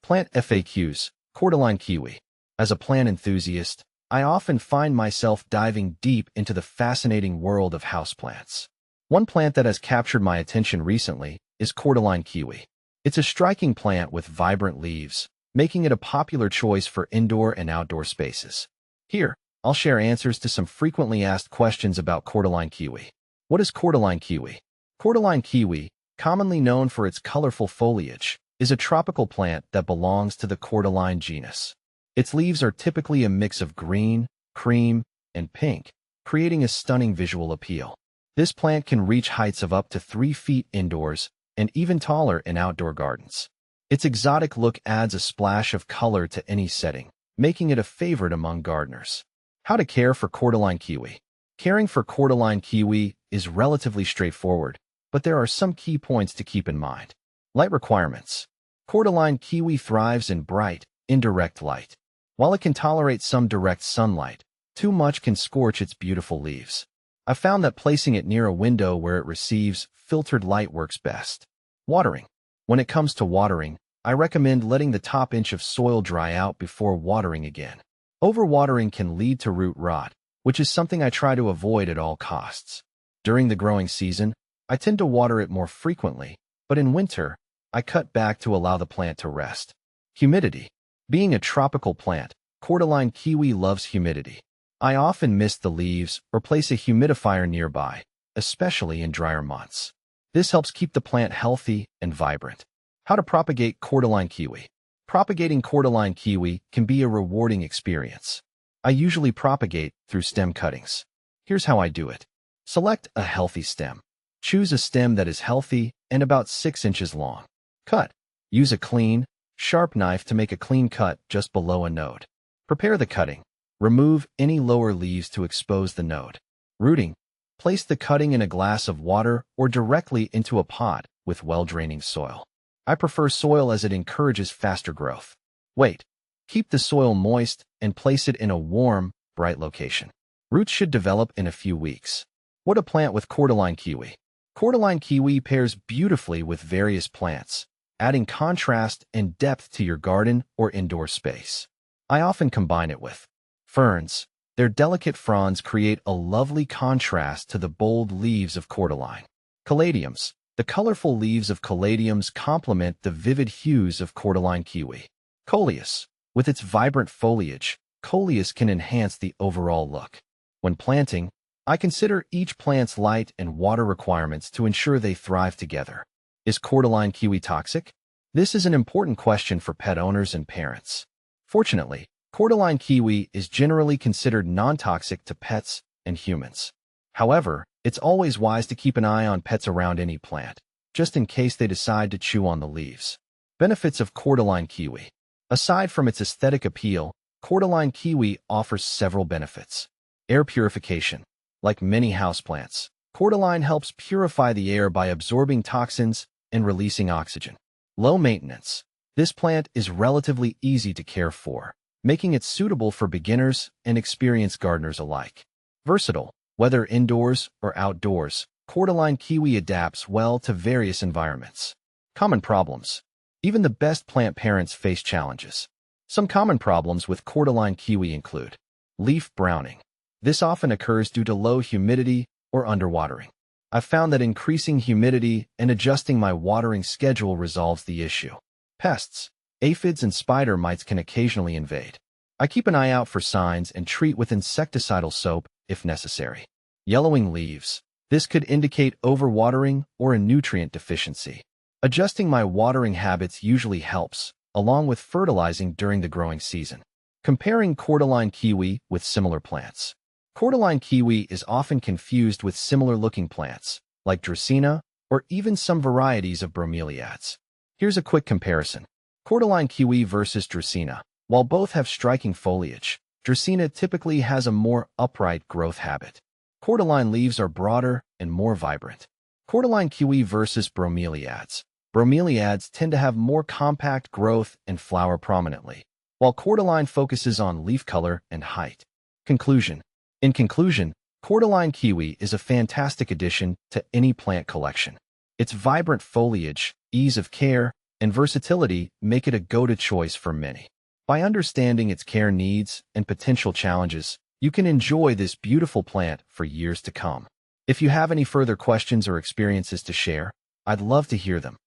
Plant FAQs, Cordyline Kiwi. As a plant enthusiast, I often find myself diving deep into the fascinating world of houseplants. One plant that has captured my attention recently is Cordyline Kiwi. It's a striking plant with vibrant leaves, making it a popular choice for indoor and outdoor spaces. Here, I'll share answers to some frequently asked questions about Cordyline Kiwi. What is Cordyline Kiwi? Cordyline Kiwi, commonly known for its colorful foliage, is a tropical plant that belongs to the Cordyline genus. Its leaves are typically a mix of green, cream, and pink, creating a stunning visual appeal. This plant can reach heights of up to 3 feet indoors and even taller in outdoor gardens. Its exotic look adds a splash of color to any setting, making it a favorite among gardeners. How to care for Cordyline Kiwi? Caring for Cordyline Kiwi is relatively straightforward, but there are some key points to keep in mind. Light requirements. Cordyline Kiwi thrives in bright, indirect light. While it can tolerate some direct sunlight, too much can scorch its beautiful leaves. I found that placing it near a window where it receives filtered light works best. Watering. When it comes to watering, I recommend letting the top inch of soil dry out before watering again. Overwatering can lead to root rot, which is something I try to avoid at all costs. During the growing season, I tend to water it more frequently, but in winter, I cut back to allow the plant to rest. Humidity. Being a tropical plant, Cordyline Kiwi loves humidity. I often mist the leaves or place a humidifier nearby, especially in drier months. This helps keep the plant healthy and vibrant. How to propagate Cordyline Kiwi? Propagating Cordyline Kiwi can be a rewarding experience. I usually propagate through stem cuttings. Here's how I do it. Select a healthy stem. Choose a stem that is healthy and about 6 inches long. Cut. Use a clean, sharp knife to make a clean cut just below a node. Prepare the cutting. Remove any lower leaves to expose the node. Rooting. Place the cutting in a glass of water or directly into a pot with well-draining soil. I prefer soil as it encourages faster growth. Wait. Keep the soil moist and place it in a warm, bright location. Roots should develop in a few weeks. What to plant with Cordyline Kiwi? Cordyline Kiwi pairs beautifully with various plants, adding contrast and depth to your garden or indoor space. I often combine it with ferns. Their delicate fronds create a lovely contrast to the bold leaves of Cordyline. Caladiums. The colorful leaves of caladiums complement the vivid hues of Cordyline Kiwi. Coleus. With its vibrant foliage, coleus can enhance the overall look. When planting, I consider each plant's light and water requirements to ensure they thrive together. Is Cordyline Kiwi toxic? This is an important question for pet owners and parents. Fortunately, Cordyline Kiwi is generally considered non-toxic to pets and humans. However, it's always wise to keep an eye on pets around any plant, just in case they decide to chew on the leaves. Benefits of Cordyline Kiwi. Aside from its aesthetic appeal, Cordyline Kiwi offers several benefits. Air purification. Like many houseplants, Cordyline helps purify the air by absorbing toxins and releasing oxygen. Low maintenance. This plant is relatively easy to care for, making it suitable for beginners and experienced gardeners alike. Versatile. Whether indoors or outdoors, Cordyline Kiwi adapts well to various environments. Common problems. Even the best plant parents face challenges. Some common problems with Cordyline Kiwi include leaf browning. This often occurs due to low humidity or underwatering. I've found that increasing humidity and adjusting my watering schedule resolves the issue. Pests. Aphids and spider mites can occasionally invade. I keep an eye out for signs and treat with insecticidal soap if necessary. Yellowing leaves. This could indicate overwatering or a nutrient deficiency. Adjusting my watering habits usually helps, along with fertilizing during the growing season. Comparing Cordyline Kiwi with similar plants. Cordyline Kiwi is often confused with similar-looking plants, like Dracaena or even some varieties of bromeliads. Here's a quick comparison. Cordyline Kiwi versus Dracaena. While both have striking foliage, Dracaena typically has a more upright growth habit. Cordyline leaves are broader and more vibrant. Cordyline Kiwi versus bromeliads. Bromeliads tend to have more compact growth and flower prominently, while Cordyline focuses on leaf color and height. Conclusion. In conclusion, Cordyline Kiwi is a fantastic addition to any plant collection. Its vibrant foliage, ease of care, and versatility make it a go-to choice for many. By understanding its care needs and potential challenges, you can enjoy this beautiful plant for years to come. If you have any further questions or experiences to share, I'd love to hear them.